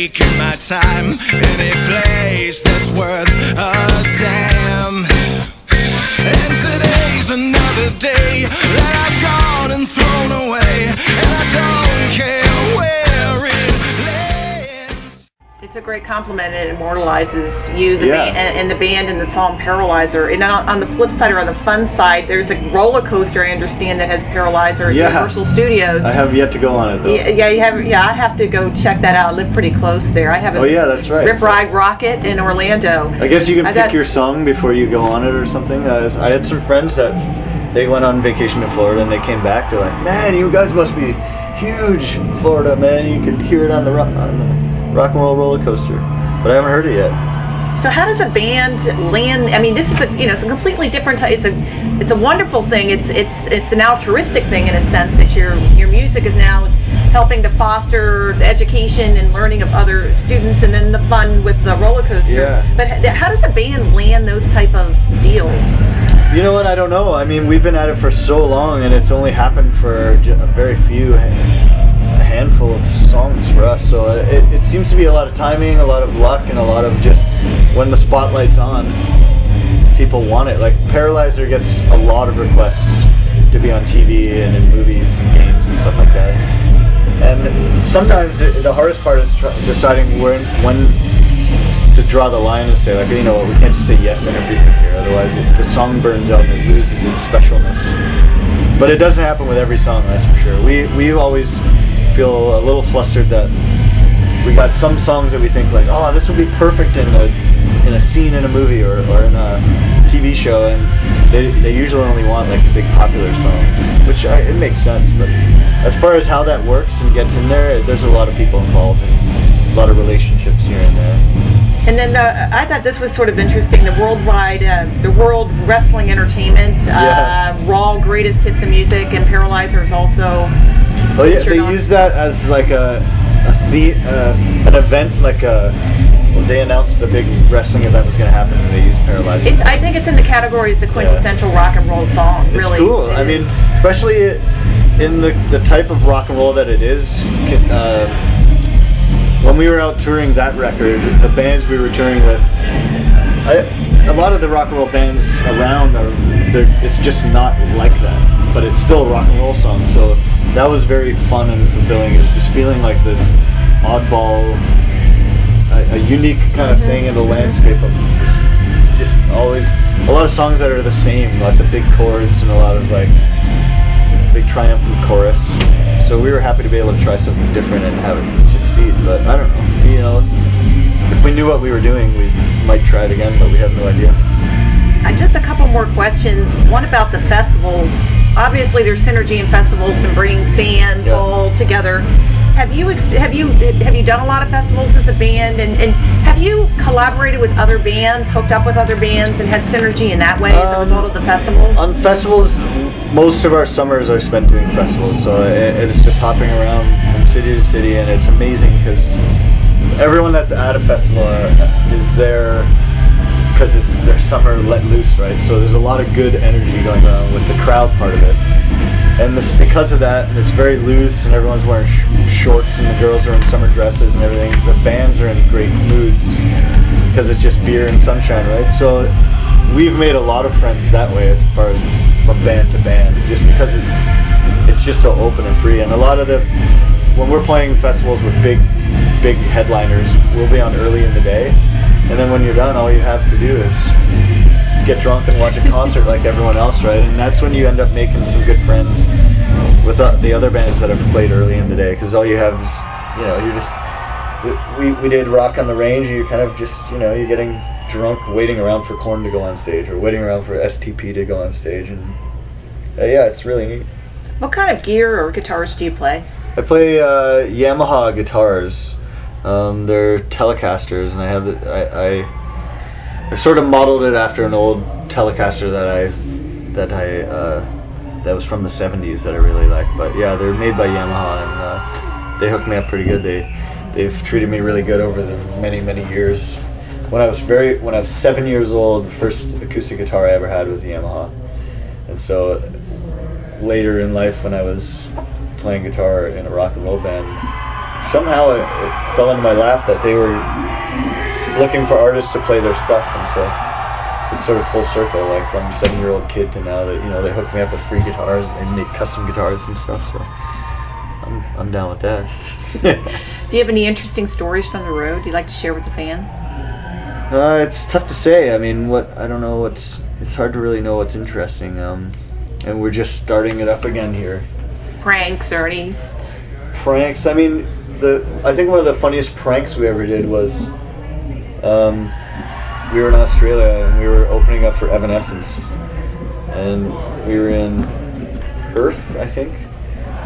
taking my time. Any place that's worth a damn. And today's another day that I've gone and thrown away, and I don't care where it lands. It's a great compliment. It immortalizes you, the band, and the band, and the song Paralyzer. And on the flip side, or on the fun side, there's a roller coaster, I understand, that has Paralyzer at Universal Studios. I have yet to go on it though. Yeah, you have. Yeah, I have to go check that out. I live pretty close there. I have a that's right. Rip Ride Rocket in Orlando. I guess you can pick your song before you go on it or something. I had some friends that they went on vacation to Florida and they came back. They're like, man, you guys must be huge in Florida, man. You can hear it on the rock and roll roller coaster, but I haven't heard it yet. So how does a band land? I mean, this is it's a completely different type. It's a wonderful thing. It's an altruistic thing in a sense that your music is now helping to foster the education and learning of other students, and then the fun with the roller coaster. Yeah. But how does a band land those type of deals? You know what? I don't know. I mean, we've been at it for so long, and it's only happened for a very few. A handful of songs for us, so it seems to be a lot of timing, a lot of luck, and a lot of just when the spotlight's on, people want it. Like Paralyzer gets a lot of requests to be on TV and in movies and games and stuff like that. And sometimes the hardest part is deciding when to draw the line and say, like, you know what, we can't just say yes and everything here, otherwise the song burns out and it loses its specialness. But it doesn't happen with every song, that's for sure. We always feel a little flustered that we got some songs that we think like, oh, this would be perfect in a scene in a movie or in a TV show, and they usually only want like the big popular songs, which it makes sense. But as far as how that works and gets in there, there's a lot of people involved and a lot of relationships here and there. And then I thought this was sort of interesting. The World Wrestling Entertainment, Raw Greatest Hits of Music, and Paralyzer is also. Oh yeah, they use that as like an event, like they announced a big wrestling event was going to happen, and they used Paralyzer. I think it's in the category as the quintessential rock and roll song. It's really cool. I mean, especially in the type of rock and roll that it is. When we were out touring that record, the bands we were touring with, a lot of the rock and roll bands around it's just not like that, but it's still a rock and roll song. So that was very fun and fulfilling. It was just feeling like this oddball, a unique kind of thing in the landscape of this, just always a lot of songs that are the same, lots of big chords and a lot of like big triumphant chorus. So we were happy to be able to try something different and have it succeed. But I don't know, you know, if we knew what we were doing, we might try it again, but we have no idea. Just a couple more questions. One about the festivals. Obviously, there's synergy in festivals and bringing fans all together. Have you done a lot of festivals as a band, and have you collaborated with other bands, hooked up with other bands, and had synergy in that way as a result of the festivals? On festivals, most of our summers are spent doing festivals, so it's just hopping around from city to city, and it's amazing because everyone that's at a festival is there because it's their summer let loose, right? So there's a lot of good energy going on with the crowd part of it. And because of that, it's very loose and everyone's wearing shorts and the girls are in summer dresses and everything. The bands are in great moods because it's just beer and sunshine, right? So we've made a lot of friends that way as far as from band to band, just because it's just so open and free. And a lot of when we're playing festivals with big headliners, we'll be on early in the day. And then when you're done, all you have to do is get drunk and watch a concert like everyone else, right? And that's when you end up making some good friends with the other bands that have played early in the day, because all you have is, you know, you're just, we did Rock on the Range, and you kind of just, you know, you're getting drunk waiting around for Korn to go on stage, or waiting around for STP to go on stage, and yeah, it's really neat. What kind of gear or guitars do you play? I play Yamaha guitars. They're Telecasters, and I have I sort of modeled it after an old Telecaster that was from the 70s that I really like. But yeah, they're made by Yamaha, and they hooked me up pretty good. They've treated me really good over the many years. When I was 7 years old, the first acoustic guitar I ever had was a Yamaha, and so later in life, when I was playing guitar in a rock and roll band, somehow it fell into my lap that they were looking for artists to play their stuff, and so it's sort of full circle, like from 7-year-old kid to now that, you know, they hook me up with free guitars and they make custom guitars and stuff, so I'm down with that. Do you have any interesting stories from the road you'd like to share with the fans? It's tough to say. I mean, I don't know it's hard to really know what's interesting, and we're just starting it up again here. Pranks or any? Pranks, I mean, I think one of the funniest pranks we ever did was, we were in Australia and we were opening up for Evanescence, and we were in Perth, I think,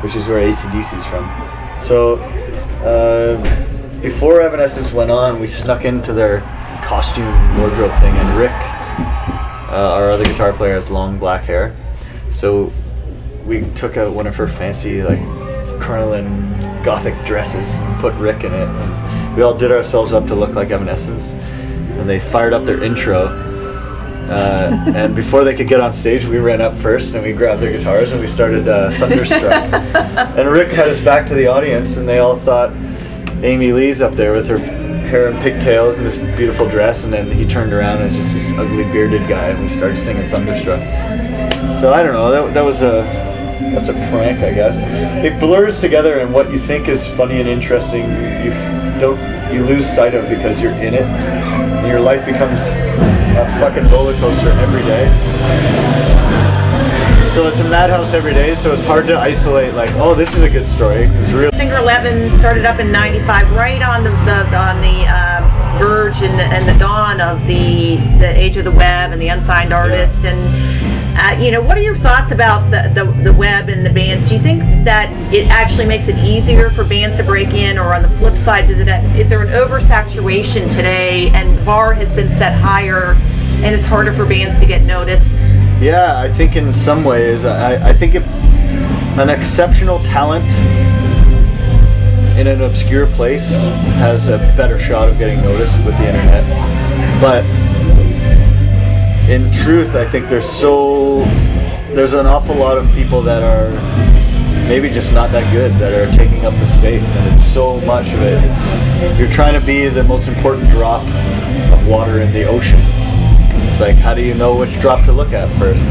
which is where AC/DC's from. So before Evanescence went on, we snuck into their costume wardrobe thing, and Rick, our other guitar player, has long black hair, so we took out one of her fancy like crinoline gothic dresses and put Rick in it, and we all did ourselves up to look like Evanescence. And they fired up their intro, and before they could get on stage, we ran up first and we grabbed their guitars and we started Thunderstruck. And Rick had his back to the audience, and they all thought Amy Lee's up there with her hair and pigtails and this beautiful dress, and then he turned around and it's just this ugly bearded guy, and we started singing Thunderstruck. So I don't know, that's a prank, I guess. It blurs together, and what you think is funny and interesting, you lose sight of because you're in it. And your life becomes a fucking roller coaster every day. So it's a madhouse every day, so it's hard to isolate like, oh, this is a good story. It's real. Finger 11 started up in '95, right on the verge and the dawn of the age of the web and the unsigned artist. Yeah. And you know, what are your thoughts about the web and the bands? Do you think that it actually makes it easier for bands to break in, or on the flip side, is there an oversaturation today and the bar has been set higher and it's harder for bands to get noticed? Yeah, I think in some ways, I think if an exceptional talent in an obscure place has a better shot of getting noticed with the internet, but in truth, I think there's an awful lot of people that are maybe just not that good, that are taking up the space, and it's so much of it. You're trying to be the most important drop of water in the ocean. It's like, how do you know which drop to look at first?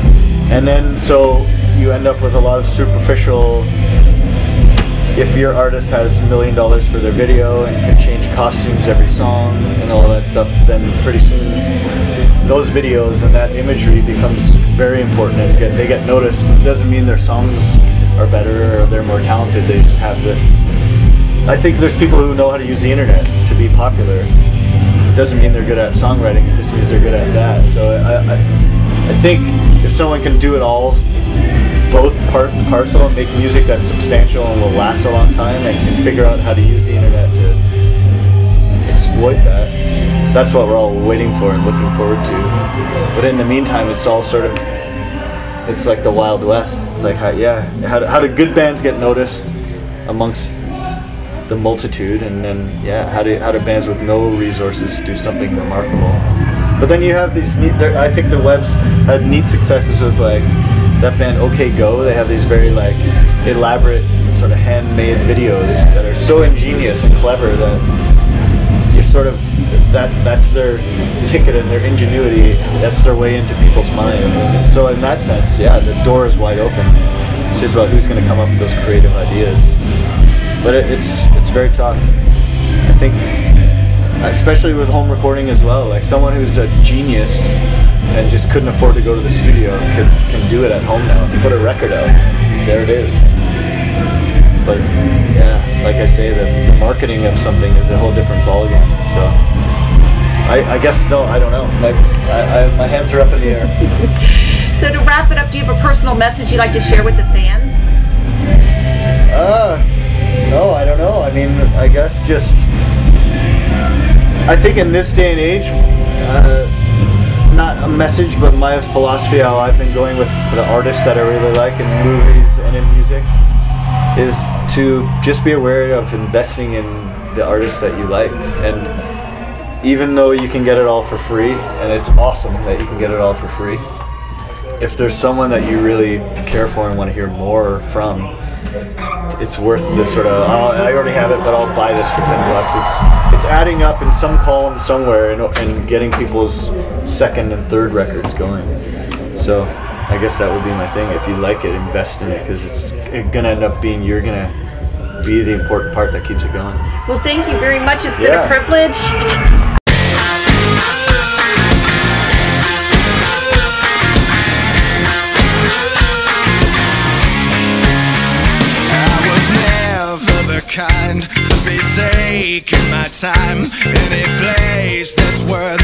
And then so you end up with a lot of superficial. If your artist has $1 million for their video and can change costumes every song and all that stuff, then pretty soon those videos and that imagery becomes very important, and they get noticed. It doesn't mean their songs are better or they're more talented. They just have this. I think there's people who know how to use the internet to be popular. It doesn't mean they're good at songwriting. It just means they're good at that. So I think if someone can do it all, both part and parcel, and make music that's substantial and will last a long time, and can figure out how to use the internet to exploit that, that's what we're all waiting for and looking forward to. But in the meantime, it's all sort of, it's like the Wild West. It's like, how do good bands get noticed amongst the multitude, and then how do bands with no resources do something remarkable? But then you have these neat, I think the web's had neat successes with like that band OK Go. They have these very like elaborate sort of handmade videos that are so ingenious and clever that you sort of, that's their ticket and their ingenuity. That's their way into people's minds. And so in that sense, the door is wide open. It's just about who's going to come up with those creative ideas. But it's very tough. I think, especially with home recording as well. Like someone who's a genius and just couldn't afford to go to the studio can do it at home now. Put a record out, there it is. But like I say, the marketing of something is a whole different ballgame. So I guess no, I don't know. My hands are up in the air. So to wrap it up, do you have a personal message you'd like to share with the fans? No, I don't know. I mean, I guess just, I think in this day and age, not a message, but my philosophy, how I've been going with the artists that I really like in movies and in music, is to just be aware of investing in the artists that you like. And even though you can get it all for free, and it's awesome that you can get it all for free, if there's someone that you really care for and want to hear more from, it's worth this sort of, I already have it, but I'll buy this for $10. It's adding up in some column somewhere and getting people's second and third records going. So I guess that would be my thing. If you like it, invest in it, because it's gonna end up being, you're gonna be the important part that keeps it going. Well, thank you very much. It's been a privilege. Kind to be taking my time, any place that's worth